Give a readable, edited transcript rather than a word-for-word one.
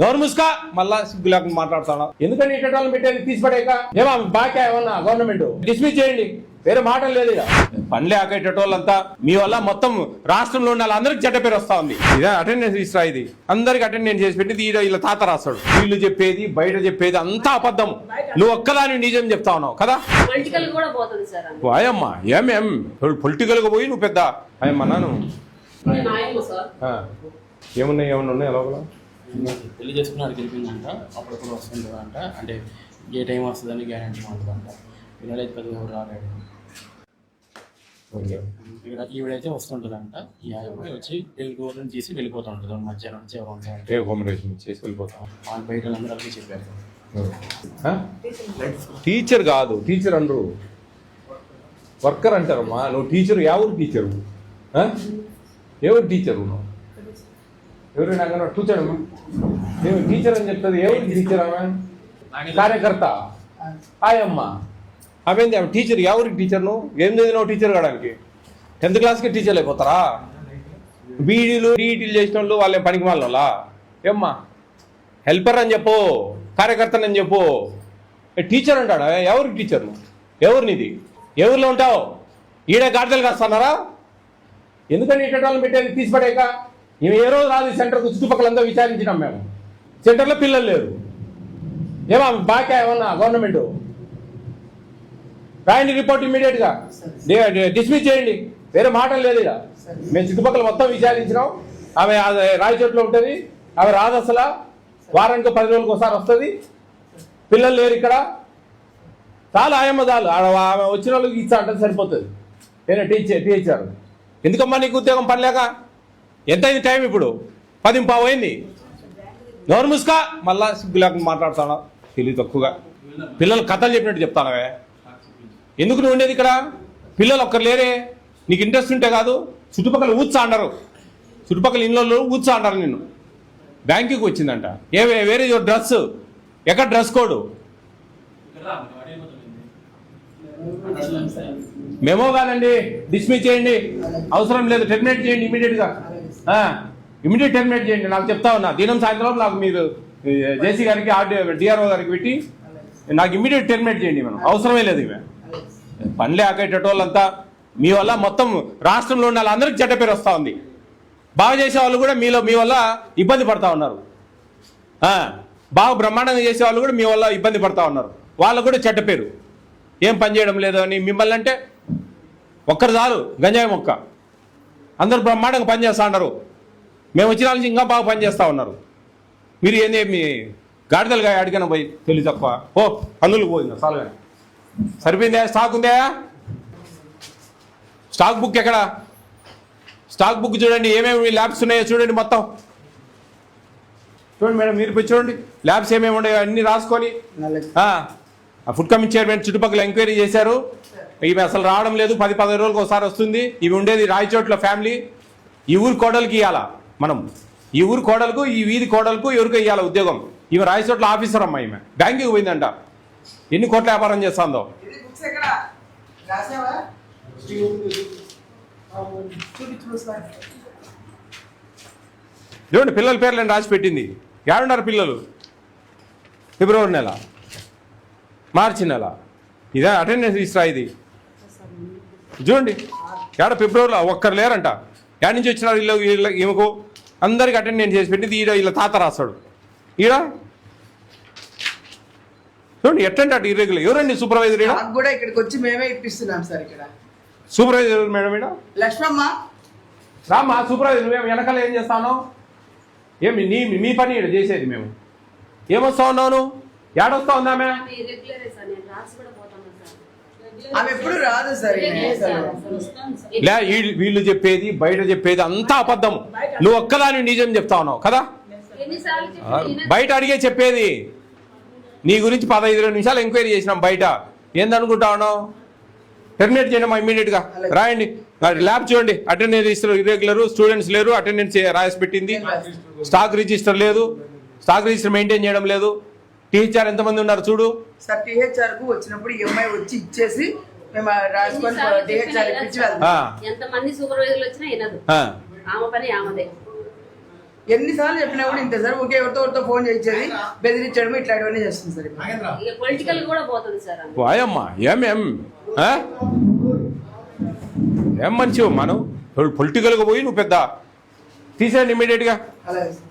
నోరు ముసుకా మళ్ళా సిగ్గు లేకుండా మాట్లాడుతున్నాం. ఎందుకంటే ఇటోళ్ళని పెట్టేది తీసిపడేక ఏమో బాగా ఏమన్నా గవర్నమెంట్ డిస్మిస్ చేయండి, వేరే మాటలు లేదు. ఇక పనిలే ఆకేటోళ్ళంతా మీ వల్ల మొత్తం రాష్ట్రంలో ఉన్న వాళ్ళందరికీ చెడ్డ పేరు వస్తా ఉంది. ఇదే అటెండెన్స్ ఇస్తా, ఇది అందరికి అటెండెన్స్ చేసి పెట్టి వీళ్ళ తాత రాస్తాడు. వీళ్ళు చెప్పేది బయట చెప్పేది అంతా అబద్ధం, నువ్వు ఒక్కదాని నిజం చెప్తా ఉన్నావు కదా. అయ్యమ్మా ఏమేం పొలిటికల్ గా పోయి నువ్వు పెద్ద అయ్యమ్మా నాను ఏమన్నా ఉన్నాయి లోపల పెళ్లి చేసుకున్నాడు గెలిపిందంట, అప్పుడప్పుడు వస్తుందంట, అంటే ఏ టైం వస్తుందని గ్యారంటీ ఉంటుందంట. వీళ్ళైతే పెద్దగా ఎవరు రాలేడు. ఈవిడైతే వస్తుంటుందంట, ఈ అబ్బాయి వచ్చి గవర్నమెంట్ చేసి వెళ్ళిపోతుంటుంది. మధ్యాహ్నం నుంచి ఎవరు అకామిడేషన్ చేసి వెళ్ళిపోతాం. వాళ్ళు బయట అందరికీ చెప్పారు. టీచర్ కాదు, టీచర్ అనరు, వర్కర్ అంటారమ్మా. నువ్వు టీచర్, ఎవరు టీచరు? ఎవరు టీచరు? నువ్వు ఎవరైనా కూర్చోడమ్మా, నేను టీచర్ అని చెప్తుంది. ఎవరికి టీచర్? ఆమె కార్యకర్త. ఆయమ్మా అవేంది ఆమె టీచర్? ఎవరికి టీచర్? నువ్వు ఏం చదివినావు టీచర్ కావడానికి? 10th క్లాస్కి టీచర్లు అయిపోతారా? బీడీలు టీఈటీలు చేసిన వాళ్ళు వాళ్ళేం పనికి వాళ్ళ ఏమ్మా? హెల్పర్ అని చెప్పు, కార్యకర్తని అని చెప్పు. టీచర్ అంటాడా? ఎవరికి టీచర్? నువ్వు ఎవరినిది? ఎవరిలో ఉంటావు? ఈడే గాడిదలు కాస్తున్నారా? ఎందుకంటే ఇటోళ్ళని పెట్టేది తీసిపడేక మేము ఏ రోజు రాదు సెంటర్కు. చుట్టుపక్కలంతా విచారించినాం మేము. సెంటర్లో పిల్లలు లేరు. ఏమో బాగా ఏమన్నా గవర్నమెంట్ రాయండి రిపోర్ట్ ఇమీడియట్గా డిస్మిస్ చేయండి, వేరే మాటలు లేదు. ఇక మేము చుట్టుపక్కల మొత్తం విచారించినాం. ఆమె రాయచోట్లో ఉంటుంది, ఆమె రాదు అసలు. వారానికి 10 రోజులకు ఒకసారి వస్తుంది. పిల్లలు లేరు ఇక్కడ. చాలు ఆయమ్మ చాలు. ఆమె వచ్చిన వాళ్ళకి ఇచ్చా అంటే సరిపోతుంది. నేను టీచర్ ఎందుకమ్మా నీకు ఉద్యోగం పనిలేక? ఎంత అయింది టైం? ఇప్పుడు 10:15 అయింది. నోరు ముసుకా మళ్ళా సిగ్గు లేకుండా మాట్లాడుతాడా? తెలివి తక్కువగా పిల్లలు కథలు చెప్పినట్టు చెప్తానవే. ఎందుకు నువ్వు ఉండేది ఇక్కడ? పిల్లలు ఒక్కరు లేరే. నీకు ఇంట్రెస్ట్ ఉంటే కాదు. చుట్టుపక్కల ఊత్సా అంటారు, చుట్టుపక్కల ఇళ్ళలో ఊత్సా అంటారు నిన్ను. బ్యాంకుకి వచ్చిందంట. వేరే డ్రెస్ ఎక్కడ? డ్రెస్ కోడ్ మెమో కాదండి, డిస్మిస్ చేయండి. అవసరం లేదు, టెర్మినేట్ చేయండి ఇమీడియట్గా. ఇమీడియట్ టెర్మినేట్ చేయండి. నాకు చెప్తా ఉన్నా, దినం సాయంత్రం నాకు మీరు జేసీ గారికి డిఆర్ఓ గారికి పెట్టి నాకు ఇమీడియట్ టెర్మినేట్ చేయండి. మనం అవసరమే లేదు. ఇవే పనిలే ఆకేటోళ్ళంతా మీ వల్ల మొత్తం రాష్ట్రంలో ఉన్న వాళ్ళందరికీ చెడ్డ పేరు వస్తూ ఉంది. బాగా చేసే వాళ్ళు కూడా మీ వల్ల ఇబ్బంది పడతా ఉన్నారు. బాగా బ్రహ్మాండంగా చేసే వాళ్ళు కూడా మీ వల్ల ఇబ్బంది పడతా ఉన్నారు. వాళ్ళకు కూడా చెడ్డ పేరు. ఏం పని చేయడం లేదు అని మిమ్మల్ని అంటే ఒక్కరు చాలు, గంజాయి మొక్క. అందరూ బ్రహ్మాండంగా పనిచేస్తూ ఉన్నారు. మేము వచ్చిన నుంచి ఇంకా బాగా పనిచేస్తూ ఉన్నారు. మీరు ఏంది మీ గాడిదలుగా అడిగిన పోయి తెలివి తక్కువ. ఓ పన్నులు పోయిందా? చాలుగా సరిపోయిందా? స్టాక్ ఉందా? స్టాక్ బుక్ ఎక్కడ? స్టాక్ బుక్ చూడండి, ఏమేమి ల్యాబ్స్ ఉన్నాయో చూడండి. మొత్తం చూడండి మేడం, మీరు పోయి చూడండి ల్యాబ్స్ ఏమేమి ఉన్నాయో అన్ని రాసుకొని. ఫుడ్ కమిషన్ చైర్మన్ చుట్టుపక్కల ఎంక్వైరీ చేశారు. ఇవి అసలు రావడం లేదు, 10-15 రోజులకు ఒకసారి వస్తుంది. ఇవి ఉండేది రాయచోట్ల ఫ్యామిలీ. ఈ ఊరు కోడలికి ఇవ్వాలా మనం, ఈ ఊరు కోడలకు, ఈ వీధి కోడలకు ఎవరికో ఇవ్వాలా ఉద్యోగం. ఈమె రాయచోట్ల ఆఫీసర్ అమ్మా. ఈమె బ్యాంకుకి పోయిందంట. ఎన్ని కోట్ల వ్యాపారం చేస్తుందో. చూడండి పిల్లల పేర్లను రాసి పెట్టింది. ఏడున్నారు పిల్లలు? ఫిబ్రవరి నెల, మార్చి నెల. ఇదే అటెండెన్స్ ఇస్తా. ఇది చూడండి, ఏడ ఫిబ్రవరిలో ఒక్కరు లేరంట. ఏడ నుంచి వచ్చినారు వీళ్ళు? ఈమెకు అందరికి అటెండెన్స్ చేసి పెట్టింది. వీళ్ళ తాత రాస్తాడు. ఈడ చూడండి ఎట్టంటే అటు ఇర్రెగ్యులర్. ఎవరండి సూపర్వైజర్? కూడా ఇక్కడికి వచ్చి మేమే ఇప్పిస్తున్నాం సార్. ఇక్కడ సూపర్వైజర్ మేడం. ఈడ లక్ష్మమ్మ రామ్మా. సూపర్వైజర్ నువ్వేమో వెనకాల ఏం చేస్తాను? ఏమి మీ పని ఇక్కడ చేసేది? మేము ఏమొస్తా ఉన్నావు? నువ్వు ఏడొస్తా ఉందా? ఆమె ఎప్పుడు రాదు సార్. లే వీళ్ళు చెప్పేది బయట చెప్పేది అంతా అబద్ధం, నువ్వు ఒక్కదాని నిజం చెప్తా ఉన్నావు కదా. బయట అడిగే చెప్పేది నీ గురించి 15-20 నిమిషాలు ఎంక్వైరీ చేసినాం బయట. ఏందనుకుంటా ఉన్నావు? టెర్మినేట్ చేయడం ఇమీడియట్గా. రాయండి ల్యాబ్ చూడండి. అటెండెన్స్ ఇర్రెగ్యులర్, స్టూడెంట్స్ లేరు, అటెండెన్స్ రాసి పెట్టింది. స్టాక్ రిజిస్టర్ లేదు, స్టాక్ రిజిస్టర్ మెయింటైన్ చేయడం లేదు. టీహెచ్ఆర్ ఎంతమంది ఉన్నారు చూడు. సార్ టీహెచ్ఆర్ కు వచ్చినప్పుడు ఎంఐ వచ్చి ఇచ్చేసి మేము రాసుకొని టీహెచ్ఆర్ ఇప్పించి వెళ్తాం. ఎంతమంది సూపర్వైజర్లు వచ్చినా వినదు. ఆమె పని ఆమెదే. ఎన్నిసార్లు చెప్పినా కూడా ఇంతే సార్. ఊరికే ఎవరితో ఫోన్ చేయించేది, బెదిరించడం ఇట్లాంటివన్నీ చేస్తుంది సార్. పొలిటికల్ కూడా పోతుంది సార్. వాయమ్మా ఏం ఆ? ఏం మంచివు మనం పొలిటికల్గా పోయి నువ్వు పెద్ద తీసేయండి ఇమీడియట్గా. అలాగే సార్.